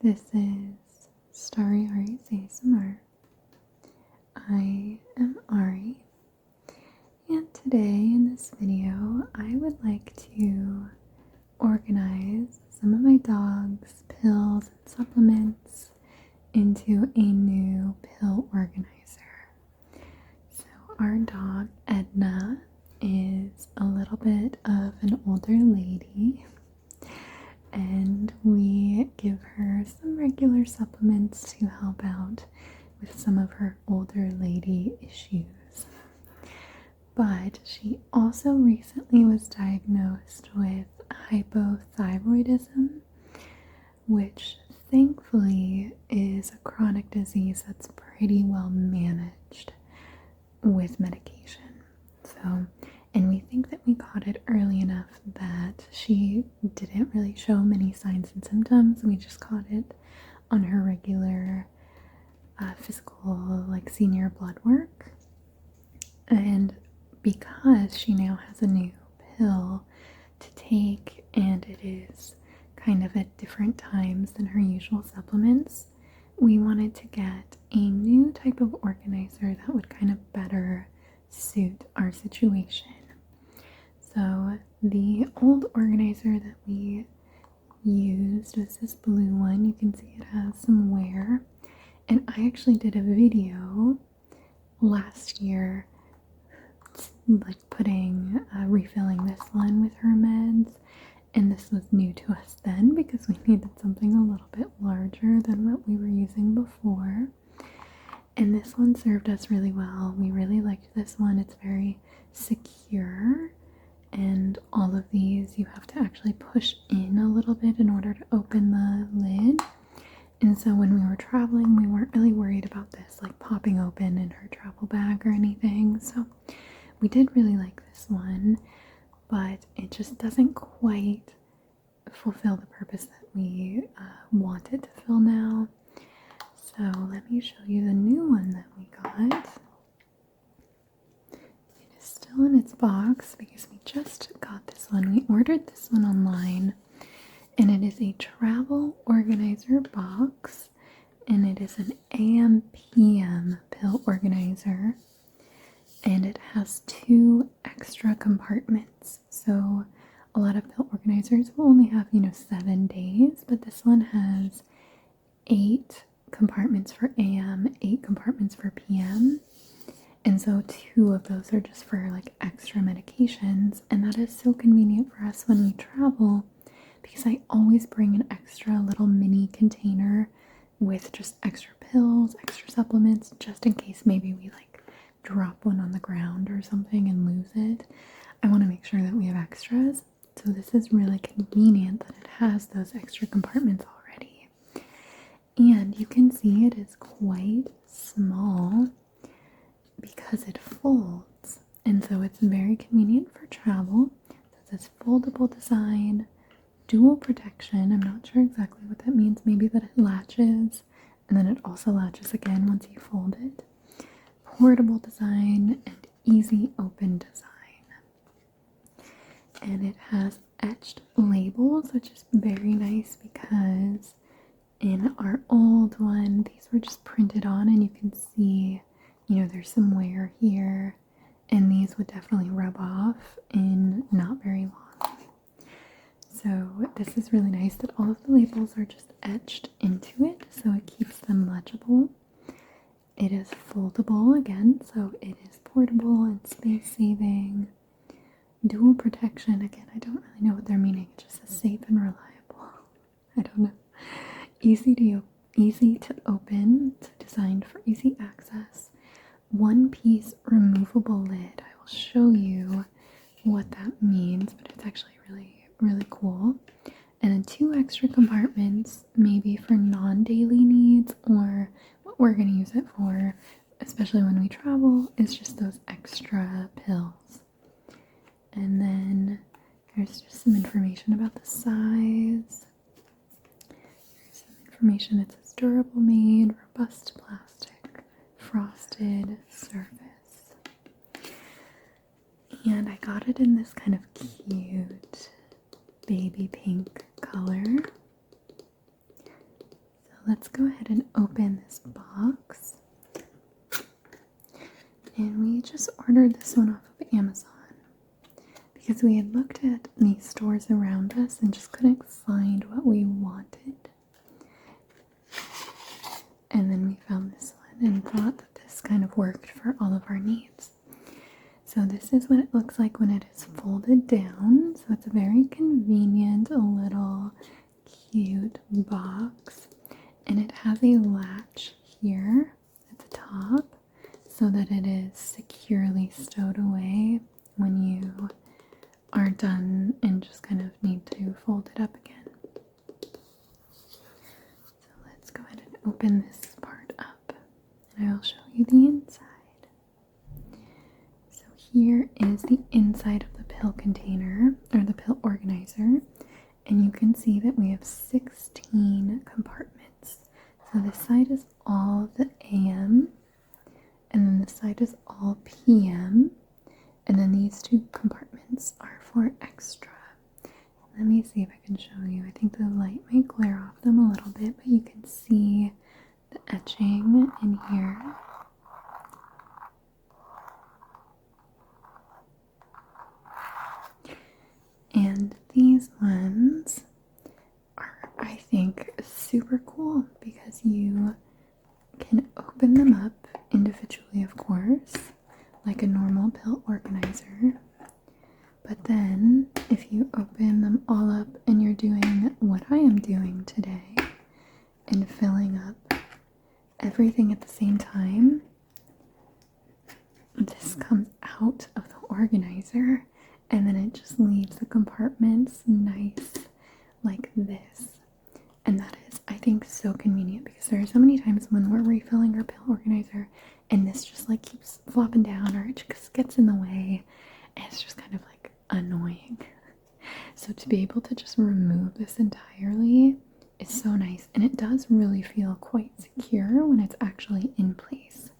This is Starry Ari's ASMR. I am Ari, and today in this video I would like to organize some of my dog's pills and supplements into a new pill organizer. So our dog Edna is a little bit of an older lady, and we give her some regular supplements to help out with some of her older lady issues. But she also recently was diagnosed with hypothyroidism, which thankfully is a chronic disease that's pretty well managed with medication. And we think that we caught it early enough that she didn't really show many signs and symptoms. We just caught it on her regular physical, senior blood work. And because she now has a new pill to take, and it is kind of at different times than her usual supplements, we wanted to get a new type of organizer that would kind of better suit our situation. So the old organizer that we used was this blue one. You can see it has some wear, and I actually did a video last year refilling this one with her meds, and this was new to us then because we needed something a little bit larger than what we were using before. And this one served us really well. We really liked this one. It's very secure, and all of these you have to actually push in a little bit in order to open the lid. And so when we were traveling, we weren't really worried about this popping open in her travel bag or anything. So we did really like this one, but it just doesn't quite fulfill the purpose that we want it to fill now. So let me show you the new one that we got. It is still in its box because we just got this one. We ordered this one online, and it is a travel organizer box, and it is an AM/PM pill organizer, and it has 2 extra compartments. So a lot of pill organizers will only have 7 days, but this one has 8 compartments for AM, 8 compartments for PM, and so 2 of those are just for extra medications. And that is so convenient for us when we travel, because I always bring an extra little mini container with just extra pills, extra supplements, just in case maybe we drop one on the ground or something and lose it. I want to make sure that we have extras, so this is really convenient that it has those extra compartments already. And you can see it is quite small because it folds, and so it's very convenient for travel. It's this foldable design, dual protection. I'm not sure exactly what that means. Maybe that it latches and then it also latches again once you fold it. Portable design and easy open design. And it has etched labels, which is very nice because in our old one, these were just printed on, and you can see, there's some wear here, and these would definitely rub off in not very long. So this is really nice that all of the labels are just etched into it, so it keeps them legible. It is foldable again, so it is portable and space saving. Dual protection, again, I don't really know what they're meaning. It just says safe and reliable. I don't know. Easy to open, so designed for easy access. 1-piece removable lid. I will show you what that means, but it's actually really, really cool. And then 2 extra compartments, maybe for non-daily needs, or what we're going to use it for, especially when we travel, is just those extra pills. And then there's just some information about the size. There's some information. It says durable made, robust plastic, frosted surface. And I got it in this kind of cute baby pink color. let's go ahead and open this box. And we just ordered this one off of Amazon because we had looked at these stores around us and just couldn't find what we wanted. And then we found this one and thought that this kind of worked for all of our needs. So this is what it looks like when it is folded down. So it's a very convenient little cute box. And it has a latch here at the top so that it is securely stowed away when you are done and just kind of need to fold it up again. So let's go ahead and open this part up and I will show you the inside. So here is the inside of the pill container or the pill organizer, and you can see that we have 16 compartments. So this side is all the AM, and then this side is all PM, and then these two compartments are for extra. Let me see if I can show you. I think the light might glare off them a little bit, but you can see the etching in here. And these ones are, I think, super cool because you can open them up individually, of course, like a normal pill organizer. But then if you open them all up and you're doing what I am doing today and filling up everything at the same time, this comes out of the organizer and then it just leaves the compartments nice like this. And that is, I think, so convenient because there are so many times when we're refilling our pill organizer and this just like keeps flopping down or it just gets in the way and it's just kind of like annoying. So to be able to just remove this entirely is so nice, and it does really feel quite secure when it's actually in place.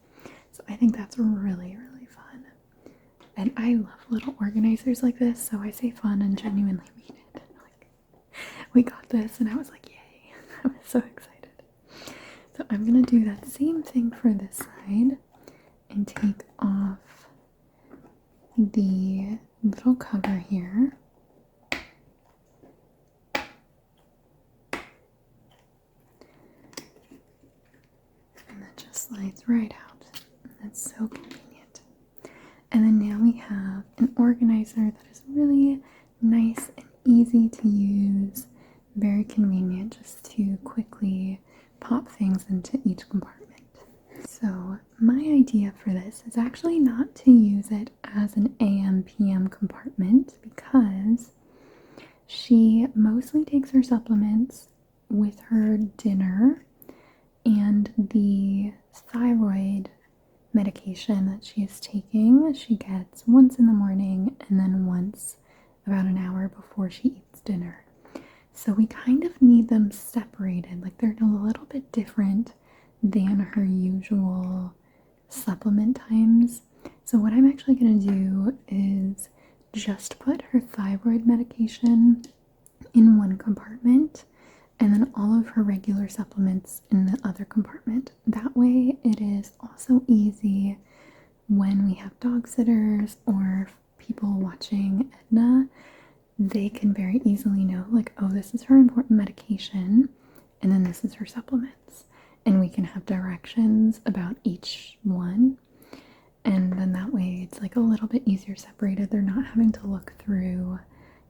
So I think that's really, really fun. And I love little organizers like this, so I say fun and genuinely mean it. Like, we got this and I was like, yay. I was so excited. So I'm gonna do that same thing for this side and take off the little cover here. And that just slides right out. That's so convenient. And then now we have an organizer that is really nice and easy to use, very convenient just to quickly pop things into each compartment. So my idea for this is actually not to use it as an AM/PM compartment because she mostly takes her supplements with her dinner and the thyroid medication that she is taking. She gets once in the morning and then once about an hour before she eats dinner. So we kind of need them separated, like they're a little bit different than her usual supplement times. So what I'm actually going to do is just put her thyroid medication in one compartment and then all of her regular supplements in the other compartment. That way it is also easy when we have dog sitters or people watching Edna. They can very easily know, like, oh, this is her important medication and then this is her supplements. And we can have directions about each one. And then that way it's like a little bit easier separated. They're not having to look through,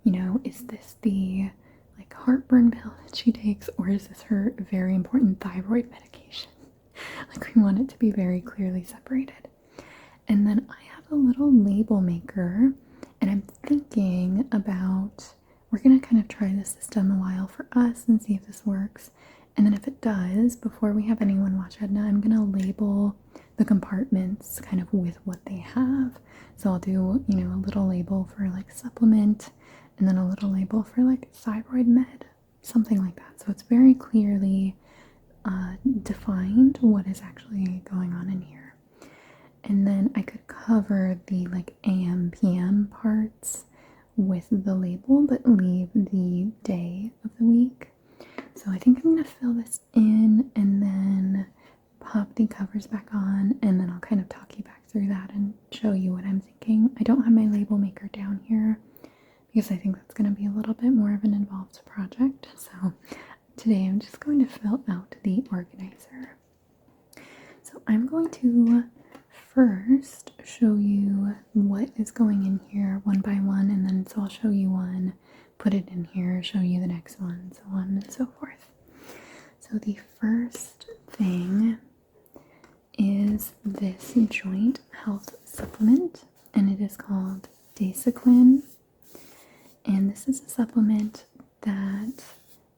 you know, is this the like heartburn pill that she takes or is this her very important thyroid medication? Like we want it to be very clearly separated. And then I have a little label maker and I'm thinking about, we're going to kind of try this system a while for us and see if this works. And then if it does, before we have anyone watch Edna, I'm going to label the compartments kind of with what they have. So I'll do, you know, a little label for like supplement and then a little label for like thyroid med, something like that. So it's very clearly defined what is actually going on in here. And then I could cover the like AM, PM parts with the label, but leave the day of the week. So I think I'm going to fill this in and then pop the covers back on, and then I'll kind of talk you back through that and show you what I'm thinking. I don't have my label maker down here because I think that's going to be a little bit more of an involved project. So today I'm just going to fill out the organizer. So I'm going to first show you what is going in here one by one, and then so I'll show you one, put it in here, show you the next one, so on and so forth. So the first thing is this joint health supplement, and it is called Dasequin. And this is a supplement that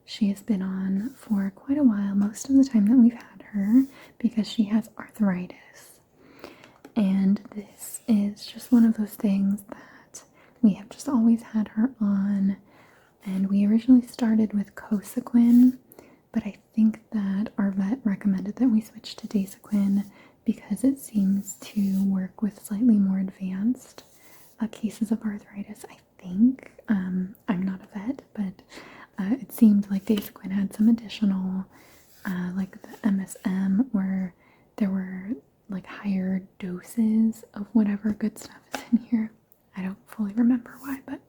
she has been on for quite a while, most of the time that we've had her, because she has arthritis. And this is just one of those things that we have just always had her on. And we originally started with Cosequin, but I think that our vet recommended that we switch to Dasequin because it seems to work with slightly more advanced cases of arthritis, I think. I'm not a vet, but it seemed like Dasequin had some additional, like the MSM, where there were like higher doses of whatever good stuff is in here. I don't fully remember why, but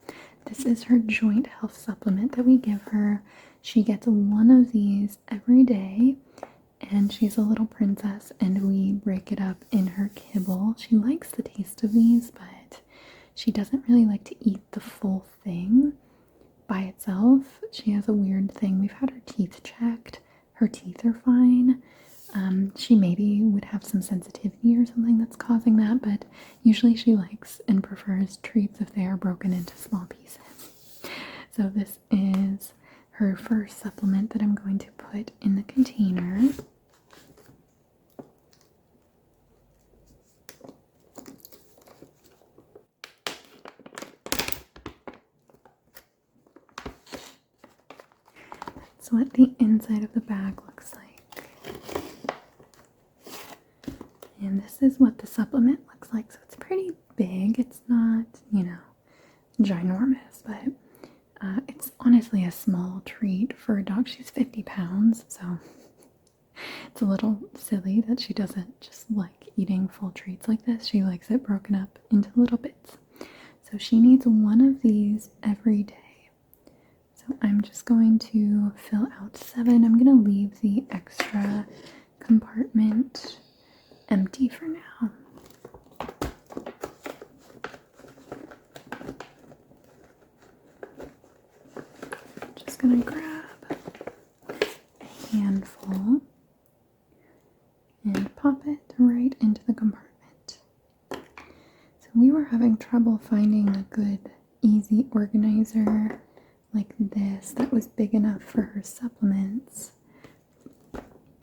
this is her joint health supplement that we give her. She gets one of these every day, and she's a little princess, and we break it up in her kibble. She likes the taste of these, but she doesn't really like to eat the full thing by itself. She has a weird thing. We've had her teeth checked. Her teeth are fine. She maybe would have some sensitivity or something that's causing that, but usually she likes and prefers treats if they are broken into small pieces. So this is her first supplement that I'm going to put in the container. That's what the inside of the bag looks like. And this is what the supplement looks like. So it's pretty big. It's not, ginormous, but it's honestly a small treat for a dog. She's 50 pounds, so it's a little silly that she doesn't just like eating full treats like this. She likes it broken up into little bits. So she needs one of these every day. So I'm just going to fill out 7. I'm going to leave the extra compartment empty for now. Just gonna grab a handful and pop it right into the compartment. So we were having trouble finding a good, easy organizer like this that was big enough for her supplements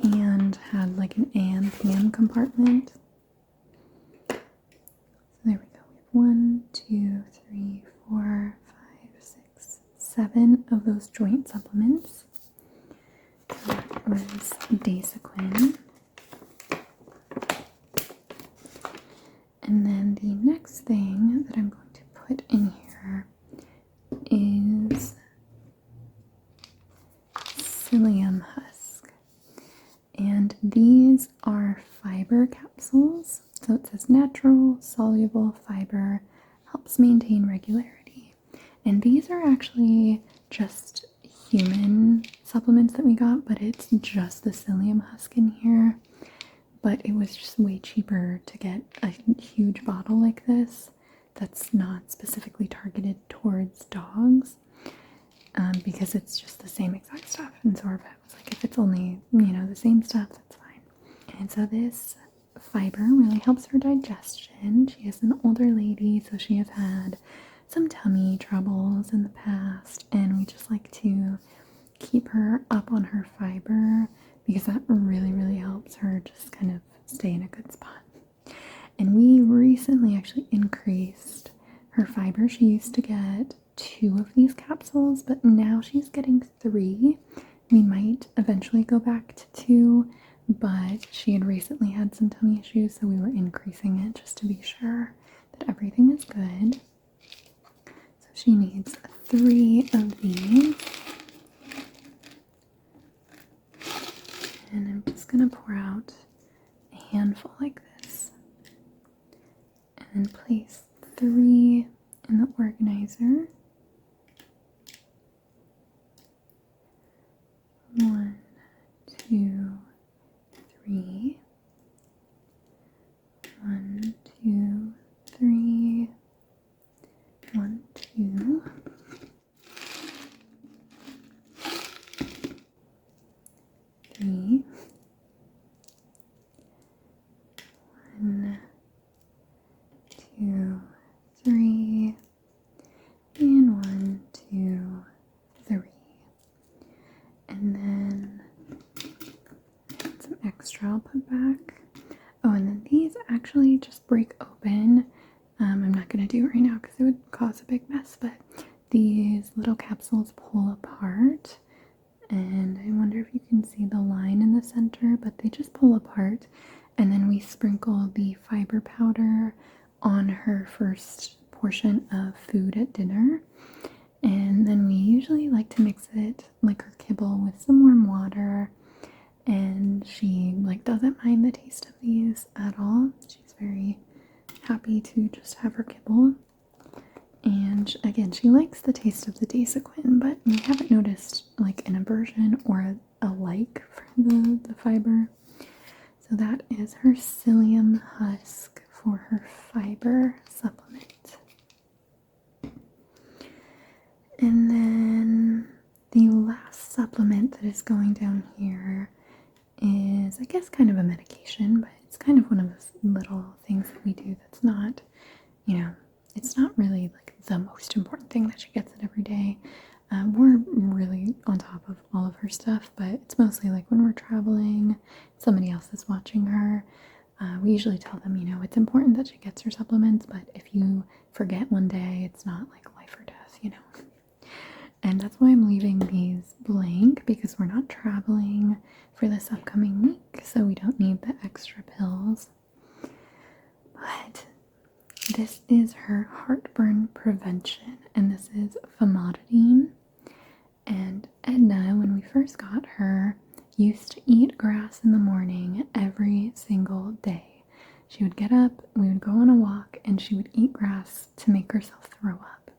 and had like an A and PM compartment. So there we go. We have 1, 2, 3, 4, 5, 6, 7 of those joint supplements. That was Dasequin. And then the next thing that I'm going to put in here is psyllium husk. And these are fiber capsules. So it says natural, soluble fiber, helps maintain regularity. And these are actually just human supplements that we got, but it's just the psyllium husk in here. But it was just way cheaper to get a huge bottle like this that's not specifically targeted towards dogs, because it's just the same exact stuff. And so our vet was like, if it's only, the same stuff, that's fine. And so this fiber really helps her digestion. She is an older lady, so she has had some tummy troubles in the past, and we just like to keep her up on her fiber because that really, really helps her just kind of stay in a good spot. And we recently actually increased her fiber. She used to get 2 of these capsules, but now she's getting 3. We might eventually go back to 2, but she had recently had some tummy issues, so we were increasing it just to be sure that everything is good. So she needs 3 of these. And I'm just going to pour out a handful like this. And then place 3 in the organizer. 1, 2, 3. 1, 2, 3. 1, 2. 3. 1, 2, 3. And 1, 2, 3. And then some extra I'll put back. Oh, and then these actually just break open. I'm not going to do it right now because it would cause a big mess, but these little capsules pull apart. And I wonder if you can see the line in the center, but they just pull apart. And then we sprinkle the fiber powder on her first portion of food at dinner. And then we usually like to mix it, like her kibble, with some warm water. And she doesn't mind the taste of these at all. She's very happy to just have her kibble. And again, she likes the taste of the Daisequin, but we haven't noticed an aversion or a like for the fiber. So that is her psyllium husk for her fiber supplement. And then the last supplement that is going down here is, I guess, kind of a medication, but it's kind of one of those little things that we do that's not, it's not really the most important thing that she gets it every day. We're really on top of all of her stuff, but it's mostly when we're traveling, somebody else is watching her. We usually tell them, it's important that she gets her supplements, but if you forget one day, it's not life or death, And that's why I'm leaving these blank, because we're not traveling for this upcoming week, so we don't need the extra pills. But this is her heartburn prevention, and this is famotidine. And Edna, when we first got her, used to eat grass in the morning every single day. She would get up, we would go on a walk, and she would eat grass to make herself throw up.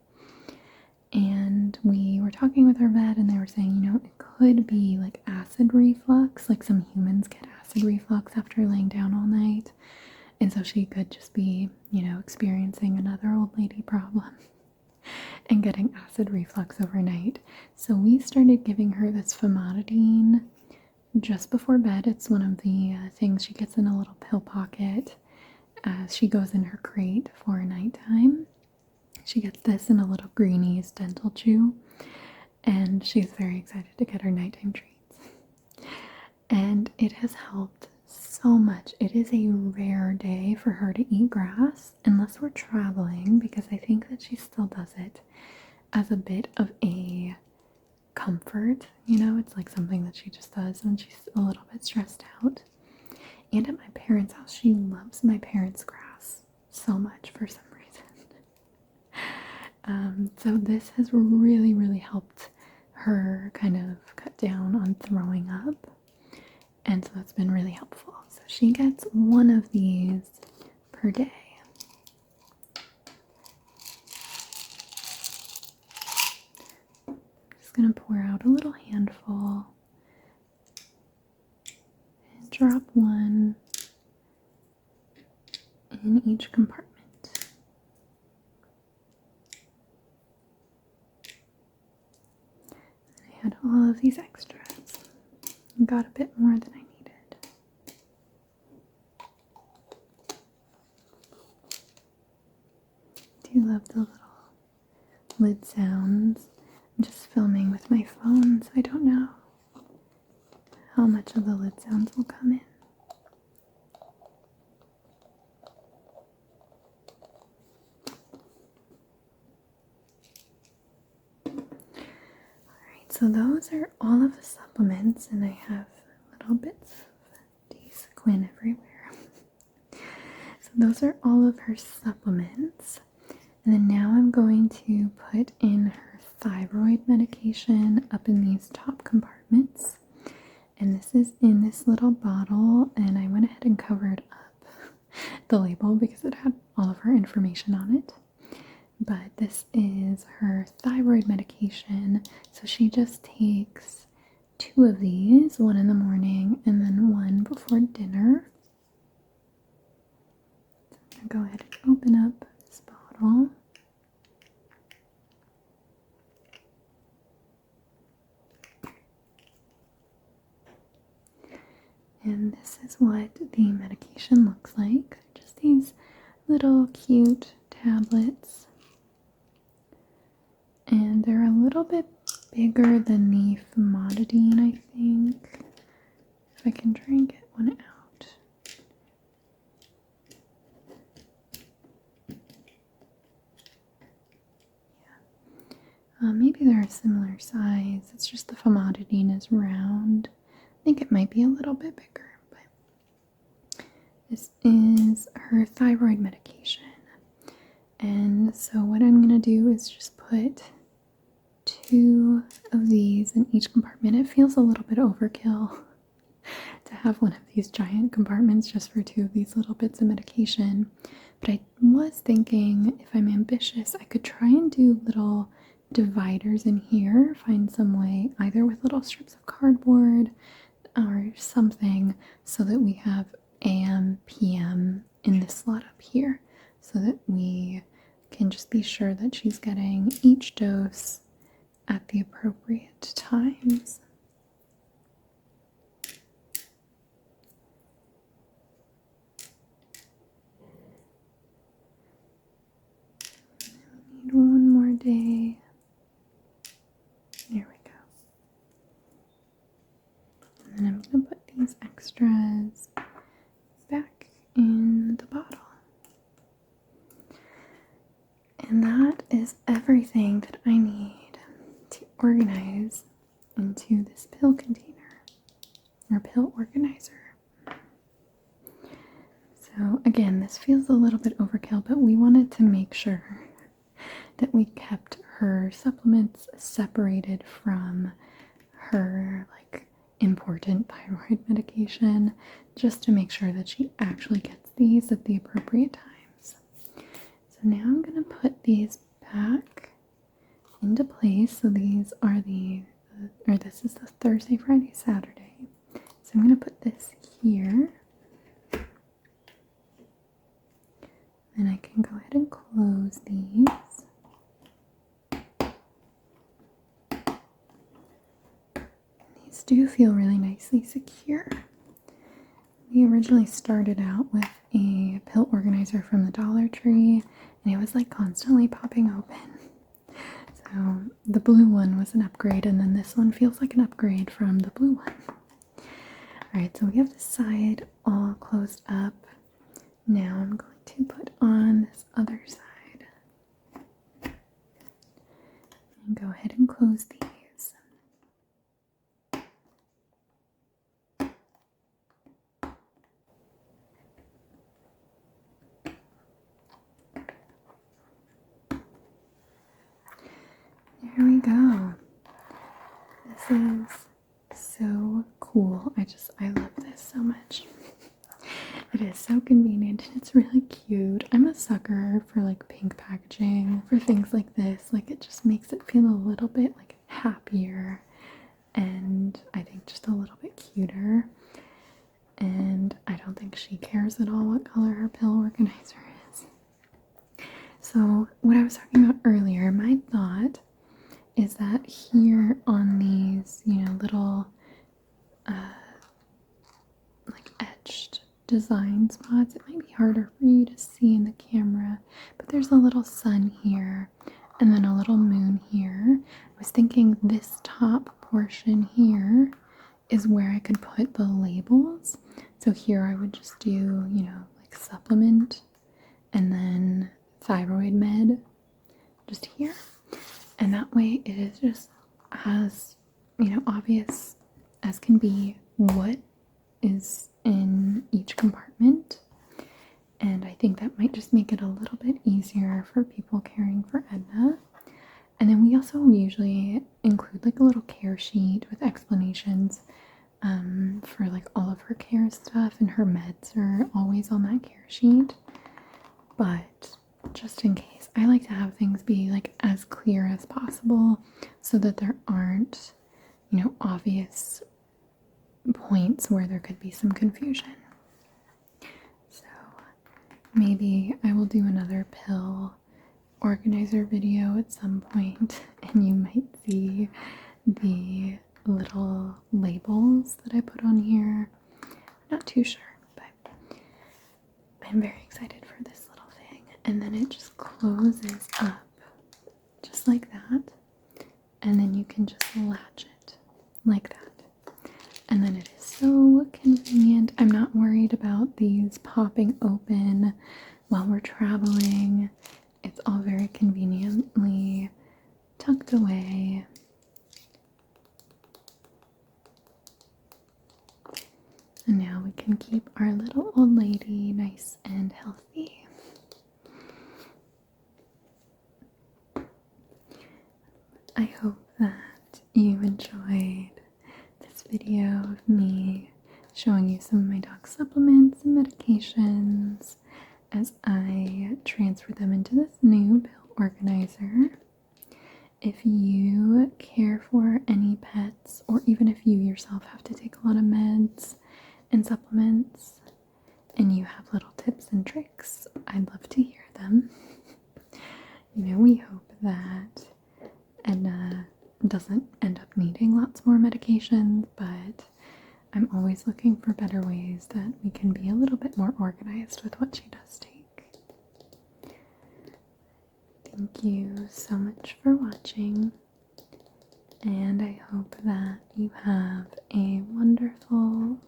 And we were talking with our vet, and they were saying, it could be acid reflux. Some humans get acid reflux after laying down all night. And so she could just be, experiencing another old lady problem and getting acid reflux overnight. So we started giving her this famotidine just before bed. It's one of the things she gets in a little pill pocket as she goes in her crate for nighttime. She gets this in a little Greenies dental chew, and she's very excited to get her nighttime treats. And it has helped so much. It is a rare day for her to eat grass, unless we're traveling, because I think that she still does it as a bit of a comfort. It's something that she just does when she's a little bit stressed out. And at my parents' house, she loves my parents' grass so much for some reason. So this has really, really helped her kind of cut down on throwing up. And so that's been really helpful. So she gets one of these per day. I'm just going to pour out a little handful and drop one in each compartment. I had all of these extras and got a bit more than I needed. Do you love the little lid sounds? I'm just filming with my phone, so I don't know how much of the lid sounds will come in. So those are all of the supplements, and I have little bits of Daisequin everywhere. So those are all of her supplements. And then now I'm going to put in her thyroid medication up in these top compartments. And this is in this little bottle, and I went ahead and covered up the label because it had all of her information on it. But this is her thyroid medication. So she just takes 2 of these, one in the morning and then one before dinner. So I'm going to go ahead and open up this bottle. And this is what the medication looks like. Just these little cute tablets. And they're a little bit bigger than the famotidine, I think. If I can try and get one out. Yeah. Maybe they're a similar size. It's just the famotidine is round. I think it might be a little bit bigger, but this is her thyroid medication. And so what I'm going to do is just put 2 of these in each compartment. It feels a little bit overkill to have one of these giant compartments just for 2 of these little bits of medication. But I was thinking if I'm ambitious, I could try and do little dividers in here, find some way either with little strips of cardboard or something so that we have AM, PM in this slot up here so that we can just be sure that she's getting each dose at the appropriate times. We need one more day. There we go. And then I'm going to put these extras back in the bottle. And that is everything that I need to organize into this pill container or pill organizer. So again, this feels a little bit overkill, but we wanted to make sure that we kept her supplements separated from her important thyroid medication, just to make sure that she actually gets these at the appropriate times. So now I'm going to put these back into place. So these are this is the Thursday, Friday, Saturday. So I'm going to put this here. Then I can go ahead and close these. These do feel really nicely secure. We originally started out with a pill organizer from the Dollar Tree, and it was constantly popping open. So the blue one was an upgrade, and then this one feels like an upgrade from the blue one. Alright, so we have this side all closed up. Now I'm going to put on this other side. And go ahead and close these. There we go. This is so cool. I love this so much. It is so convenient and it's really cute. I'm a sucker for pink packaging, for things like this. It just makes it feel a little bit happier and I think just a little bit cuter. And I don't think she cares at all what color her pill organizer is. So what I was talking about earlier, my thought is that here on these, little etched design spots, it might be harder for you to see in the camera, but there's a little sun here and then a little moon here. I was thinking this top portion here is where I could put the labels. So here I would just do, supplement and then thyroid med just here. And that way it is just as, obvious as can be what is in each compartment. And I think that might just make it a little bit easier for people caring for Edna. And then we also usually include a little care sheet with explanations for like all of her care stuff, and her meds are always on that care sheet. But just in case, I like to have things be like as clear as possible so that there aren't, obvious points where there could be some confusion. So maybe I will do another pill organizer video at some point, and you might see the little labels that I put on here. Not too sure, but I'm very excited for this little thing. And then it just closes up just like that, and then you can just latch it like that. And then it is so convenient. I'm not worried about these popping open while we're traveling. It's all very conveniently tucked away. And now we can keep our little old lady nice and healthy. I hope that you enjoyed this video of me showing you some of my dog's supplements and medications as I transfer them into this new pill organizer. If you care for any pets, or even if you yourself have to take a lot of meds and supplements, and you have little tips and tricks, I'd love to hear them. We hope that Edna doesn't end up needing lots more medications, but I'm always looking for better ways that we can be a little bit more organized with what she does take. Thank you so much for watching, and I hope that you have a wonderful